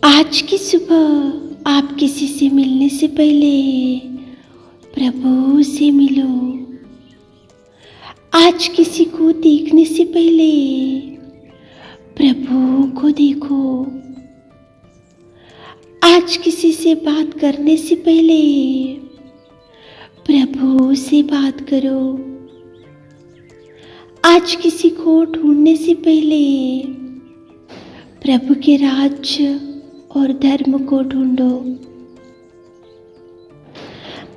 आज की सुबह आप किसी से मिलने से पहले प्रभु से मिलो। आज किसी को देखने से पहले प्रभु को देखो। आज किसी से बात करने से पहले प्रभु से बात करो। आज किसी को ढूंढने से पहले प्रभु के राज्य और धर्म को ढूंढो।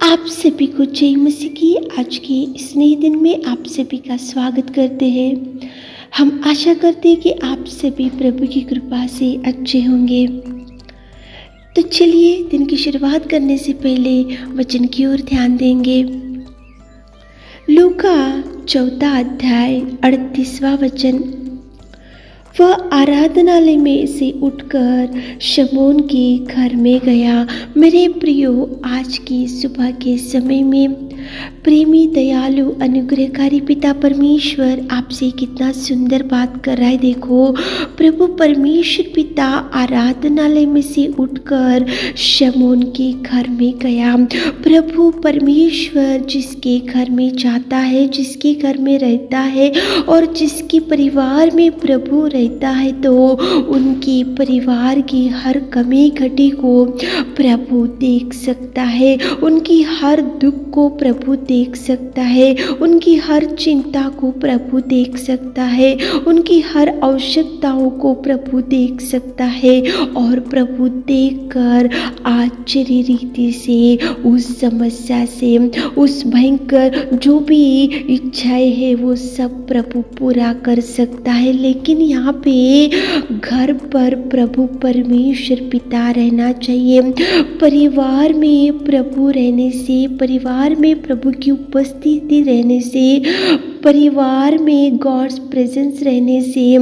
आप सभी को जय मसीह की आज के इस नए दिन में आप सभी का स्वागत करते हैं। हम आशा करते हैं कि आप सभी प्रभु की कृपा से अच्छे होंगे। तो चलिए दिन की शुरुआत करने से पहले वचन की ओर ध्यान देंगे। लूका 4 अध्याय 38वां वचन। वह आराधनालय में से उठकर शमौन के घर में गया। मेरे प्रियो, आज की सुबह के समय में प्रेमी दयालु अनुग्रहकारी पिता परमेश्वर आपसे कितना सुंदर बात कर रहा है। देखो, प्रभु परमेश्वर पिता आराधनालय में से उठकर शमौन के घर में गया। प्रभु परमेश्वर जिसके घर में जाता है, जिसके घर में रहता है और जिसके परिवार में प्रभु रहता है, तो उनके परिवार की हर कमी घटी को प्रभु देख सकता है। उनकी हर दुख को प्रभु देख सकता है। उनकी हर चिंता को प्रभु देख सकता है। उनकी हर आवश्यकताओं को प्रभु देख सकता है। और प्रभु देखकर आश्चर्य रीति से उस समस्या से, उस भयंकर जो भी इच्छाएं है, वो सब प्रभु पूरा कर सकता है। लेकिन यहाँ पे घर पर प्रभु परमेश्वर पिता रहना चाहिए। परिवार में प्रभु रहने से, परिवार में प्रभु की उपस्थिति रहने से, परिवार में गॉड्स प्रेजेंस रहने से,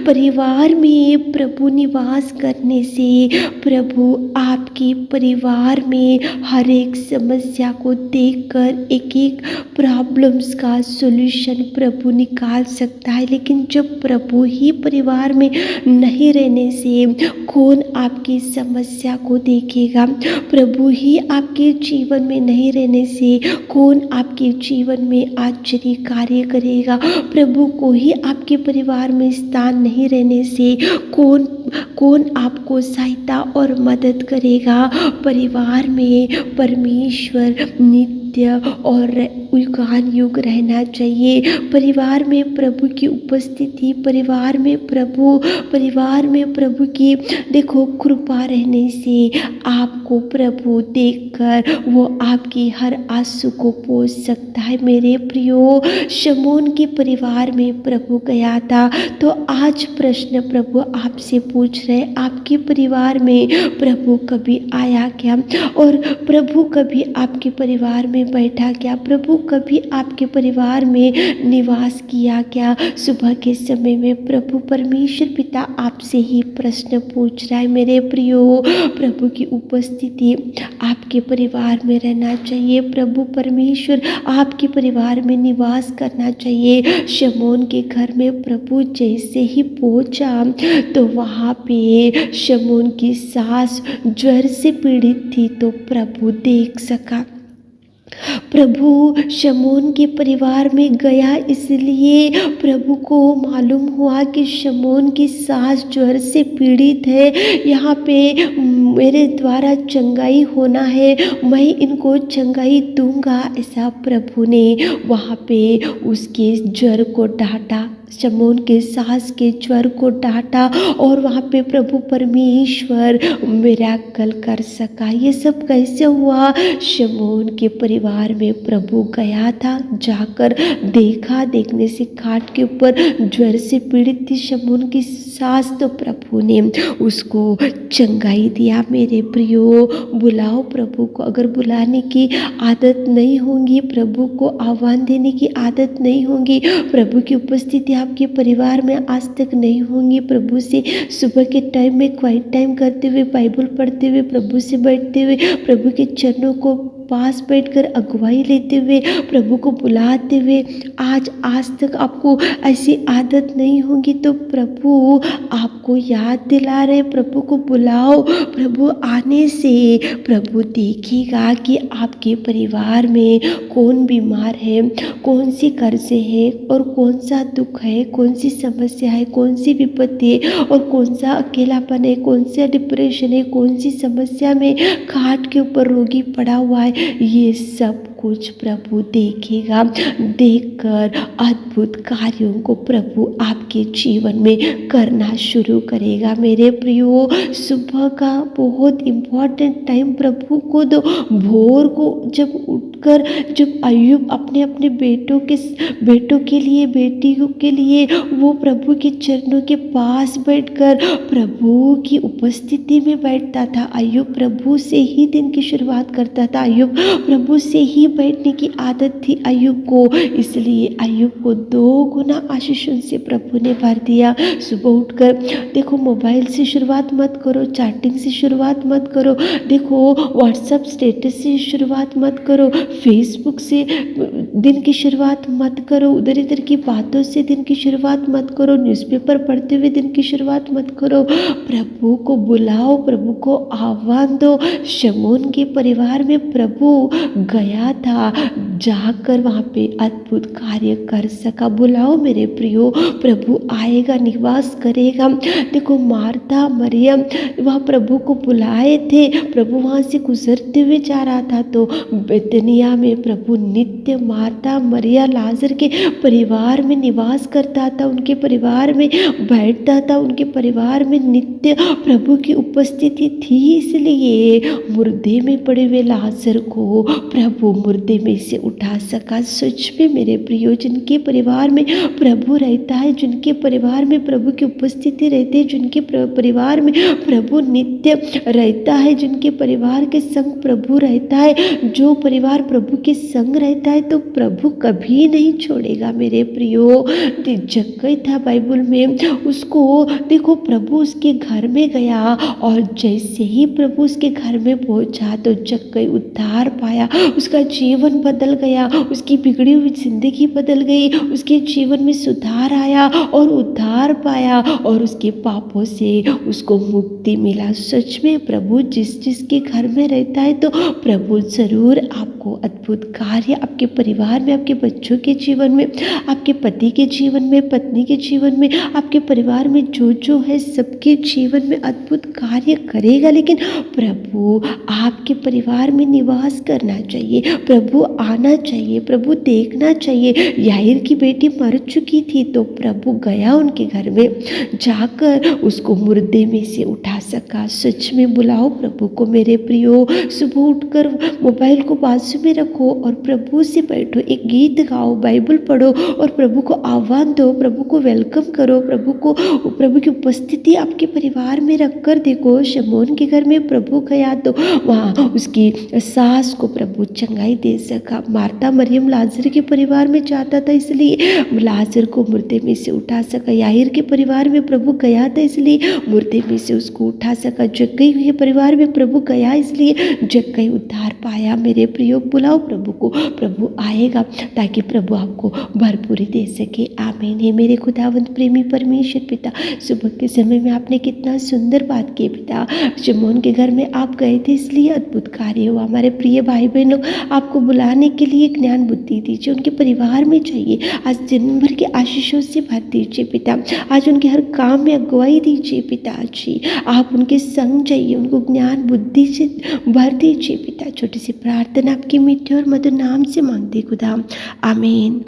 परिवार में प्रभु निवास करने से प्रभु आपके परिवार में हर एक समस्या को देखकर एक एक प्रॉब्लम्स का सॉल्यूशन प्रभु निकाल सकता है। लेकिन जब प्रभु ही परिवार में नहीं रहने से कौन आपकी समस्या को देखेगा? प्रभु ही आपके जीवन में नहीं रहने से कौन आपके जीवन में आश्चर्य कार्य करेगा? प्रभु को ही आपके परिवार में स्थान नहीं रहने से कौन आपको सहायता और मदद करेगा? परिवार में परमेश्वर नित्य और युगान युग रहना चाहिए। परिवार में प्रभु की उपस्थिति, परिवार में प्रभु की देखो कृपा रहने से आपको प्रभु देखकर वो आपकी हर आंसू को पोंछ सकता है। मेरे प्रियो, शमौन के परिवार में प्रभु गया था। तो आज प्रश्न प्रभु आपसे पूछ रहे, आपके परिवार में प्रभु कभी आया क्या? और प्रभु कभी आपके परिवार में बैठा क्या? प्रभु कभी आपके परिवार में निवास किया क्या? सुबह के समय में प्रभु परमेश्वर पिता आपसे ही प्रश्न पूछ रहा है। मेरे प्रियो, प्रभु की उपस्थिति आपके परिवार में रहना चाहिए। प्रभु परमेश्वर आपके परिवार में निवास करना चाहिए। शमौन के घर में प्रभु जैसे ही पहुंचा तो वहाँ पे शमौन की सास ज्वर से पीड़ित थी, तो प्रभु देख सका। प्रभु शमौन के परिवार में गया, इसलिए प्रभु को मालूम हुआ कि शमौन की सास ज्वर से पीड़ित है। यहाँ पे मेरे द्वारा चंगाई होना है, मैं इनको चंगाई दूंगा। ऐसा प्रभु ने वहाँ पे उसके ज्वर को डांटा, शमौन के सास के ज्वर को डांटा और वहाँ पे प्रभु परमेश्वर मिरेकल कर सका। ये सब कैसे हुआ? शमौन के परिवार में प्रभु गया था, जाकर देखा। देखने से खाट के ऊपर ज्वर से पीड़ित थी शमौन की सास, तो प्रभु ने उसको चंगाई दिया। मेरे प्रियो, बुलाओ प्रभु को। अगर बुलाने की आदत नहीं होगी, प्रभु को आह्वान देने की आदत नहीं होगी, प्रभु की उपस्थिति आपके परिवार में आज तक नहीं होंगी। प्रभु से सुबह के टाइम में क्वाइट टाइम करते हुए, बाइबल पढ़ते हुए, प्रभु से बैठते हुए, प्रभु के चरणों को पास बैठकर अगुवाई लेते हुए, प्रभु को बुलाते हुए आज तक आपको ऐसी आदत नहीं होगी, तो प्रभु आपको याद दिला रहे, प्रभु को बुलाओ। प्रभु आने से प्रभु देखेगा कि आपके परिवार में कौन बीमार है, कौन सी कर्जे है और कौन सा दुख है, कौन सी समस्या है, कौन सी विपत्ति है और कौन सा अकेलापन है, कौन सा डिप्रेशन है, कौन सी समस्या में खाट के ऊपर रोगी पड़ा हुआ है। ये सब कुछ प्रभु देखेगा। देखकर अद्भुत कार्यों को प्रभु आपके जीवन में करना शुरू करेगा। मेरे प्रियो, सुबह का बहुत इम्पोर्टेंट टाइम प्रभु को दो। भोर को जब उठकर जब अय्यूब अपने अपने बेटों के लिए, बेटियों के लिए वो प्रभु के चरणों के पास बैठकर प्रभु की उपस्थिति में बैठता था। अय्यूब प्रभु से ही दिन की शुरुआत करता था। अय्यूब प्रभु से ही बैठने की आदत थी अय्यूब को, इसलिए अय्यूब को 2 गुना आशीषों से प्रभु ने भर दिया। सुबह उठकर देखो, मोबाइल से शुरुआत मत करो, चैटिंग से शुरुआत मत करो, देखो व्हाट्सएप स्टेटस से शुरुआत मत करो, फेसबुक से दिन की शुरुआत मत करो, उधर इधर की बातों से दिन की शुरुआत मत करो, न्यूज़पेपर पढ़ते हुए दिन की शुरुआत मत करो। प्रभु को बुलाओ, प्रभु को आह्वान दो। शमून के परिवार में प्रभु गया था, जाकर वहाँ पे अद्भुत कार्य कर सका। बुलाओ मेरे प्रियो, प्रभु आएगा, निवास करेगा। देखो मार्था मरियम वहाँ प्रभु को बुलाए थे, प्रभु वहाँ से गुजरते हुए जा रहा था, तो बेतनिया में प्रभु नित्य मार्था मरिया लाजर के परिवार में निवास करता था, उनके परिवार में बैठता था, उनके परिवार में नित्य प्रभु की उपस्थिति थी। इसलिए मुर्दे में पड़े हुए लाजर को प्रभु मुर्दे में से उठा सका। सच में मेरे प्रियो, जिनके परिवार में प्रभु रहता है, जिनके परिवार में प्रभु की उपस्थिति रहती है, जिनके परिवार में प्रभु नित्य रहता है, जिनके परिवार के संग प्रभु रहता है, जो परिवार प्रभु के संग रहता है, तो प्रभु कभी नहीं छोड़ेगा। मेरे प्रियो, जक्कई था बाइबल में, उसको देखो प्रभु उसके घर में गया और जैसे ही प्रभु उसके घर में पहुंचा तो जक्कई उद्धार पाया, उसका जीवन बदल गया, उसकी बिगड़ी हुई जिंदगी बदल गई, उसके जीवन में सुधार आया और उद्धार पाया और उसके पापों से उसको मुक्ति मिला। सच में प्रभु जिसके घर में रहता है, तो प्रभु जरूर आपको अद्भुत कार्य आपके परिवार में, आपके बच्चों के जीवन में, आपके पति के जीवन में, पत्नी के जीवन में, आपके परिवार में जो है सबके जीवन में अद्भुत कार्य करेगा। लेकिन प्रभु आपके परिवार में निवास करना चाहिए, प्रभु आना चाहिए, प्रभु देखना चाहिए। याईर की बेटी मर चुकी थी, तो प्रभु गया उनके घर में, जाकर उसको मुर्दे में से उठा सका। सच में बुलाओ प्रभु को मेरे प्रियो। सुबह उठकर मोबाइल को बाजू में रखो और प्रभु से बैठो, एक गीत गाओ, बाइबल पढ़ो और प्रभु को आह्वान दो, प्रभु को वेलकम करो, प्रभु की उपस्थिति आपके परिवार में रखकर देखो। शमून के घर में प्रभु गया तो वहाँ उसकी सास को प्रभु चंगाई दे सका। मार्था मरियम लाजर के परिवार में जाता था, इसलिए लाजर को मुर्दे में से उठा सका। याईर के परिवार में प्रभु गया था, इसलिए मुर्दे में से उसको उठा सका। जक्कई के परिवार में प्रभु गया, इसलिए जक्कई उद्धार पाया। मेरे प्रियो, बुलाओ प्रभु को, प्रभु आएगा ताकि प्रभु आपको भरपूरी दे सके। आमीन। हे मेरे खुदावंत प्रेमी परमेश्वर पिता, सुबह के समय में आपने कितना सुंदर बात की पिता। शमून के घर में आप गए थे, इसलिए अद्भुत कार्य हुआ। हमारे प्रिय भाई बहनों, आपको बुलाने के लिए ज्ञान बुद्धि दीजिए, उनके परिवार में चाहिए। आज दिन भर के आशीषों से भर दीजिए पिता। आज उनके हर काम में अगुवाई दीजिए पिताजी। आप उनके संग जाइए, उनको ज्ञान बुद्धि से भर दीजिए पिता। छोटी सी प्रार्थना आपके मीठे और मधुर नाम से मांगते खुदा, आमीन।